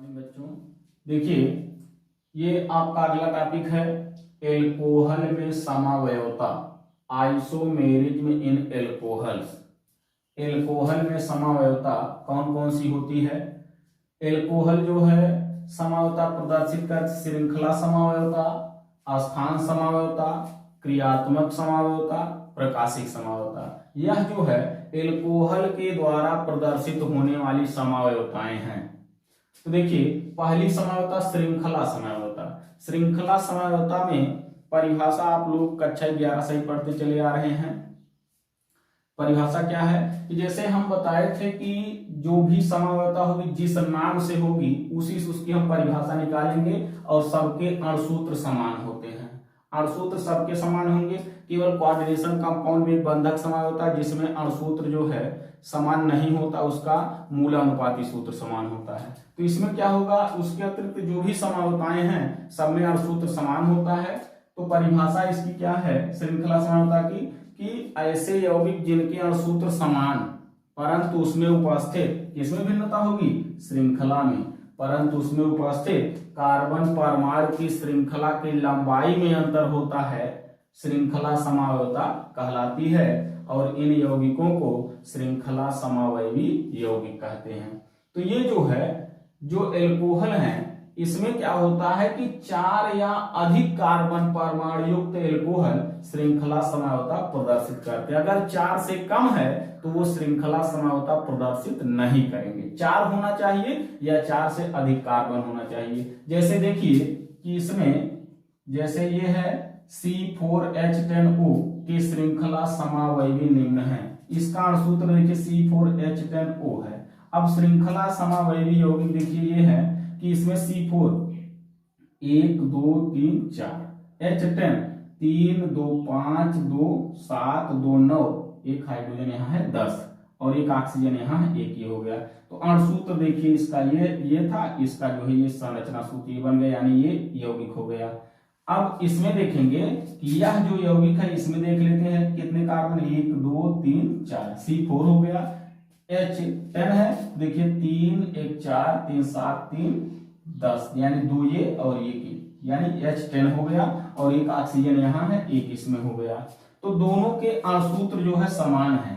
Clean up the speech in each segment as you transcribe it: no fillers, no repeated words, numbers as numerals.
Morning बच्चों, देखिए ये आपका अगला टॉपिक है एल्कोहल में समावयवता, आइसोमेरिज्म इन एल्कोहल्स। एल्कोहल में समावयवता कौन कौन सी होती है? एल्कोहल जो है समावयवता प्रदर्शित कर श्रृंखला समावयवता, अस्थान समावयवता, क्रियात्मक समावयवता, प्रकाशिक समावयवता। यह जो है एल्कोहल के द्वारा प्रदर्शित होने वाली समावयवताएं हैं। तो देखिए पहली समावयवता श्रृंखला समावयवता। श्रृंखला समावयवता में परिभाषा आप लोग कक्षा 11 से ही पढ़ते चले आ रहे हैं। परिभाषा क्या है कि जैसे हम बताए थे कि जो भी समावयवता होगी जिस नाम से होगी उसी से उसकी हम परिभाषा निकालेंगे और सबके अणसूत्र समान होते हैं। अणसूत्र सबके समान होंगे, केवल कोऑर्डिनेशन कंपाउंड में बंधक समावयवता है जिसमें अणसूत्र जो है समान नहीं होता, उसका मूलानुपाती सूत्र समान होता है। तो इसमें क्या होगा, उसके अतिरिक्त जो भी समावयवताएं हैं सब में अणसूत्र समान होता है। तो परिभाषा इसकी क्या है श्रृंखला समावयवता की कि ऐसे यौगिक जिनके अणसूत्र समान परंतु उसमें उपस्थित, किसमें भिन्नता होगी? श्रृंखला में। परंतु उसमें उपस्थित कार्बन परमाणु की श्रृंखला की लंबाई में अंतर होता है, श्रृंखला समावयवता कहलाती है। और इन यौगिकों को श्रृंखला समावयवी यौगिक कहते हैं। तो ये जो है जो एल्कोहल हैं इसमें क्या होता है कि 4 या अधिक कार्बन परमाणु युक्त एल्कोहल श्रृंखला समावयवता प्रदर्शित करते हैं। अगर 4 से कम है तो वो श्रृंखला समावयवता प्रदर्शित नहीं करेंगे। 4 होना चाहिए या 4 से अधिक कार्बन होना चाहिए। जैसे देखिए कि इसमें जैसे ये है C4H10O की श्रृंखला समावयवी निम्न है। इसका अणुसूत्र देखिए C4H10O है। अब श्रृंखला समावयवी यौगिक देखिए ये है कि इसमें C4 1 2 3 4, H10 3 2 5 2 7 2 9, एक हाइड्रोजन यहाँ है 10 और एक ऑक्सीजन यहाँ है 1, ये हो गया। तो अणुसूत्र देखिए इसका ये था, इसका जो है ये संरचना सूत्र ये बन गया, यानी ये यौगिक हो गया। अब इसमें देखेंगे कि यह जो यौगिक है इसमें देख लेते हैं कितने कार्बन, 1 2 3 4, C4 हो गया। H10 है देखिए 3 1 4 3 7 3 10, यानी 2 ये और एक, यानी H10 हो गया। और एक ऑक्सीजन यहाँ है, एक इसमें हो गया। तो दोनों के अणुसूत्र जो है समान है।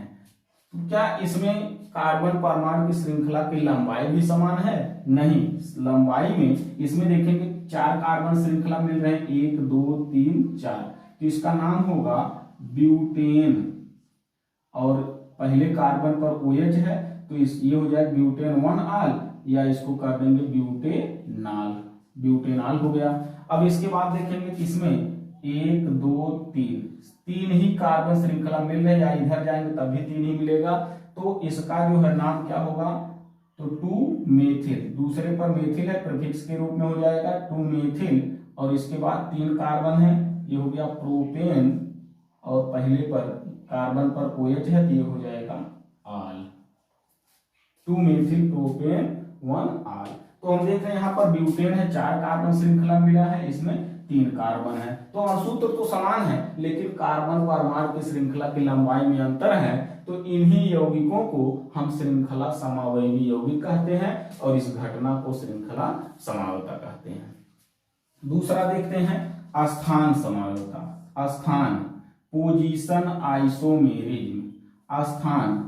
तो क्या इसमें कार्बन परमाणु की श्रृंखला की लंबाई भी समान है? नहीं, लंबाई में इसमें देखेंगे 4 कार्बन श्रृंखला मिल रहे हैं, 1 2 3 4, तो इसका नाम होगा ब्यूटेन। और पहले कार्बन पर OH है तो ये हो जाएगा ब्यूटेन 1 आल, या इसको कर देंगे ब्यूटेनाल, ब्यूटेनाल हो गया। अब इसके बाद देखेंगे कि इसमें 1 2 3 ही कार्बन श्रृंखला मिल रहे हैं, या इधर जाएंगे तब भी 3 ही मिलेगा। तो इसका जो है नाम क्या होगा, तो 2 मेथिल, दूसरे पर मेथिल है प्रीफिक्स के रूप में हो जाएगा 2 मेथिल। और इसके बाद 3 कार्बन है, ये हो गया प्रोपेन, और पहले पर कार्बन पर OH है तो ये हो जाएगा आल, 2 मेथिल प्रोपेन 1 आल। तो हम देख रहे हैं यहाँ पर ब्यूटेन है, 4 कार्बन श्रृंखला मिला है, इसमें 3 कार्बन है। तो अणुसूत्र तो समान है लेकिन कार्बन परमाणु की श्रृंखला की लंबाई में अंतर है। तो इन्हीं यौगिकों को हम श्रृंखला समावयवी यौगिक कहते हैं और इस घटना को श्रृंखला समावयवता कहते हैं। दूसरा देखते हैं अस्थान समावयवता। अस्थान पोजीशन आइसोमेरिज्म। अस्थान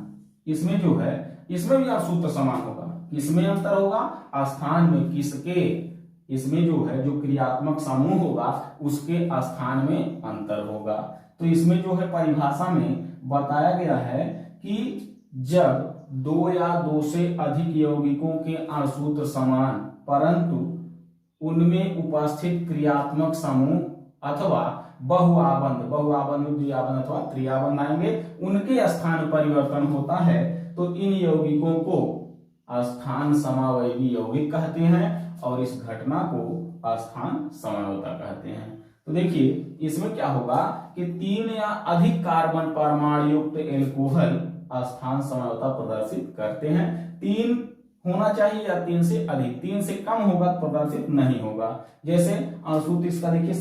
इसमें जो है इसमें भी अणुसूत्र समान होगा। किसमें अंतर होगा? अस्थान में। किसके? इसमें जो है जो क्रियात्मक समूह होगा उसके स्थान में अंतर होगा। तो इसमें जो है परिभाषा में बताया गया है कि जब 2 या 2 से अधिक यौगिकों के अणुसूत्र समान परंतु उनमें उपस्थित क्रियात्मक समूह अथवा बहुआबंध में द्विआबंध अथवा त्रिआबंध आएंगे, उनके स्थान परिवर्तन होता है तो इन यौगिकों को अस्थान समावयवी यौगिक कहते हैं और इस घटना को अस्थान समावयवता कहते हैं। तो देखिए इसमें क्या होगा कि 3 या अधिक कार्बन परमाणु युक्त एल्कोहल अस्थान समावयवता प्रदर्शित करते हैं। 3 होना चाहिए या 3 से अधिक, 3 से कम होगा प्रदर्शित नहीं होगा। जैसे अणुसूत्र इसका देखिए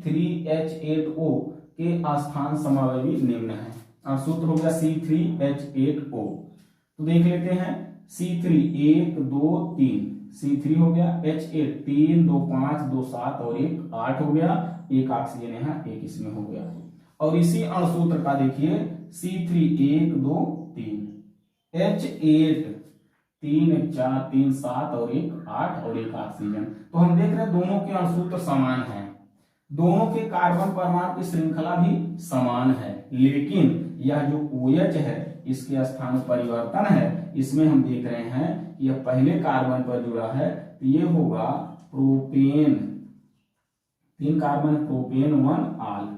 C3H8O के अस्थान समावयवी निम्न है। अणुसूत्र हो गया C3H8O। तो देख लेते हैं C3 1 2 3 C3 हो गया, H8 3 2 5 2 7 और 1 8 हो गया, एक ऑक्सीजन यहाँ एक इसमें हो गया। और इसी अणुसूत्र का देखिए C3 1 2 3, H8 3 4 3 7 और 1 8 और एक ऑक्सीजन। तो हम देख रहे हैं दोनों के अणुसूत्र समान हैं, दोनों के कार्बन परमाणु की श्रृंखला भी समान है, लेकिन यह जो OH है इसके स्थान परिवर्तन है, इसमें हम देख रहे हैं यह पहले कार्बन पर जुड़ा है तो ये होगा प्रोपेन, 3 कार्बन प्रोपेन 1 आल,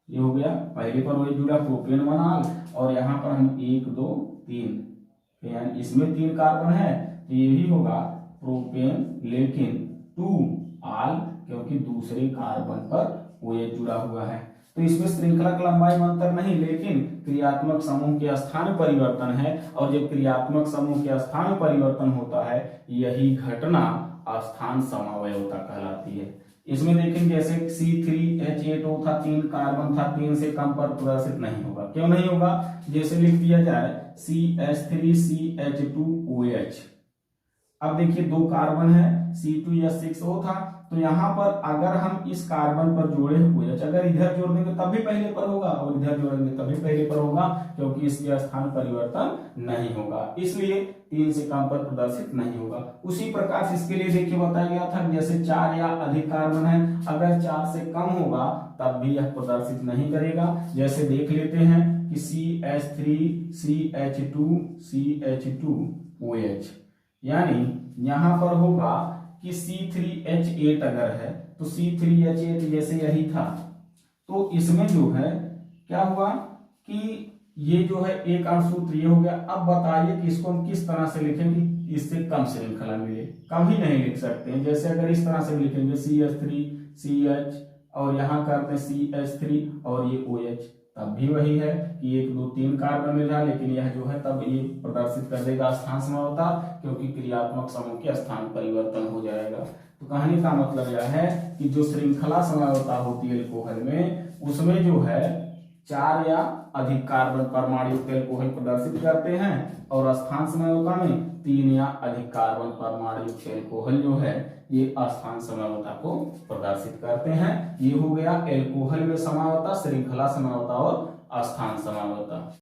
ये हो गया पहले पर वही जुड़ा प्रोपेन 1 आल, और यहाँ पर हम 1 2 3 यानी इसमें 3 कार्बन है तो ये भी होगा प्रोपेन लेकिन 2 आल, क्योंकि दूसरे कार्बन पर OH जुड़ा हुआ है। तो इसमें श्रृंखला की लंबाई में अंतर नहीं, लेकिन क्रियात्मक समूह के स्थान परिवर्तन है, और जब क्रियात्मक समूह के स्थान परिवर्तन होता है यही घटना स्थान समावयवता कहलाती है। इसमें देखें जैसे C3H8O था, 3 कार्बन था, 3 से कम पर प्रदर्शित नहीं होगा। क्यों नहीं होगा? जैसे लिख दिया जाए CH3CH2OH। अब देखिए 2 कार्बन है, C2H6O था, तो यहाँ पर अगर हम इस कार्बन पर जोड़े OH, अगर इधर जोड़ देंगे तब भी पहले पर होगा और इधर जोड़ेंगे तब भी पहले पर होगा, क्योंकि इसके स्थान परिवर्तन नहीं होगा, इसलिए 3 से कम पर प्रदर्शित नहीं होगा। उसी प्रकार से इसके लिए देखिए बताया गया था जैसे 4 या अधिक कार्बन है, अगर 4 से कम होगा तब भी यह प्रदर्शित नहीं करेगा। जैसे देख लेते हैं कि CH3CH2CH2OH, यानी यहां पर होगा कि C3H8 अगर है तो C3H8 जैसे यही था, तो इसमें जो है क्या हुआ कि ये जो है एक अणुसूत्र ये हो गया। अब बताइए कि इसको हम किस तरह से लिखेंगे इससे कम श्रृंखला मिले? कभी नहीं लिख सकते हैं। जैसे अगर इस तरह से लिखेंगे CH3CH और यहाँ करते हैं CH3 और ये OH, तब भी वही है कि 1 2 3 कार्बन मिल रहा है, लेकिन यह जो है तब ये प्रदर्शित कर देगा स्थान समावता, क्योंकि क्रियात्मक समूह के स्थान परिवर्तन हो जाएगा। तो कहने का मतलब यह है कि जो श्रृंखला समावता होती है एल्कोहल में, उसमें जो है 4 या अधिक कार्बन परमाणु युक्त एल्कोहल प्रदर्शित करते हैं, और स्थान समावता में 3 या अधिक कार्बन परमाणु युक्त एल्कोहल जो है ये स्थान समावता को प्रदर्शित करते हैं। ये हो गया एल्कोहल में समावता, श्रृंखला समावता और स्थान समावता।